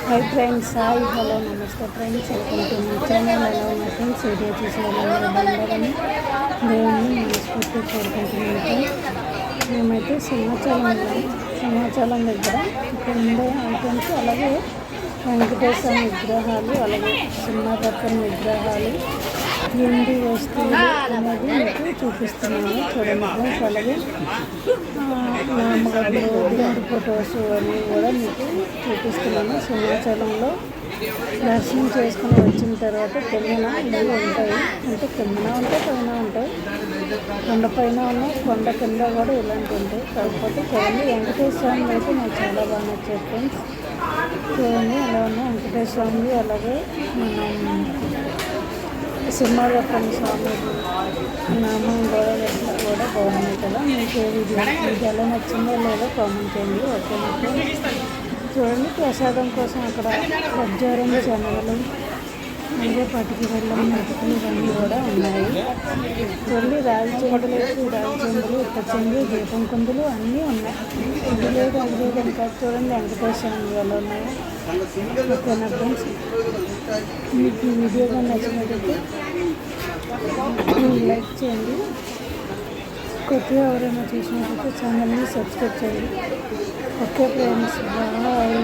Hi friends, hi hello నమస్తే friends. Welcome to my channel. ఎలా ఉన్న ఫ్రెండ్స్, వీడియో చూసి వాళ్ళందరూ బాగుండాలని దేవుణ్ణి మనస్ఫూర్తి కోరుకుంటున్నాను ఫ్రెండ్స్. మేమైతే సింహాచలం దగ్గర ఇక్కడ ఉండే ఐటమ్స్, అలాగే వెంకటేశ్వర విగ్రహాలు, అలాగే సింహదత్తం విగ్రహాలు, వెండి వస్తువులు అనేది మీకు చూపిస్తున్నాను. చూడండి ఫ్రెండ్స్. అలాగే నామగడ్డలు, దేవుడి ఫొటోస్ అన్నీ కూడా మీకు చూపిస్తున్నాను. సింహాచలంలో దర్శనం చేసుకుని వచ్చిన తర్వాత కిందన ఇవి ఉంటాయి. అంటే కిందన ఉంటాయి, పైన ఉంటాయి. కొండ పైన ఉన్నాయి, కొండ కింద కూడా ఇలాంటివి ఉంటాయి. కాకపోతే చూడండి, వెంకటేశ్వర స్వామి అయితే నాకు చాలా బాగా నచ్చారు ఫ్రెండ్స్. చూడండి ఎలా ఉన్నాయి వెంకటేశ్వర స్వామి, అలాగే మనం సింహాచలం స్వామి నామం కూడా బాగున్నాయి కదా. మీకు ఇది ఎలా నచ్చిందో లేదో కామెంట్ చేయండి. ఓకే చూడండి, ప్రసాదం కోసం అక్కడ ఖర్జూరం, శనగలు, అలాగే పట్టుకు బెల్లం, మెతుకులు ఇవన్నీ కూడా ఉన్నాయి. చూడండి, రాగి చెంబులు, ఇప్ప చెంబు, దీపం కుందులు అన్నీ ఉన్నాయి. ఇది లేదు అది లేదు అని కాదు. చూడండి వెంకటేశ్వర ఎలా ఉన్నాయో. ఓకేనా ఫ్రెండ్స్, మీకు ఈ వీడియోగా నచ్చినట్లయితే లైక్ చేయండి. కొత్తగా ఎవరైనా చూసినట్లయితే ఛానల్ని సబ్స్క్రైబ్ చేయండి. Okay friends, bye.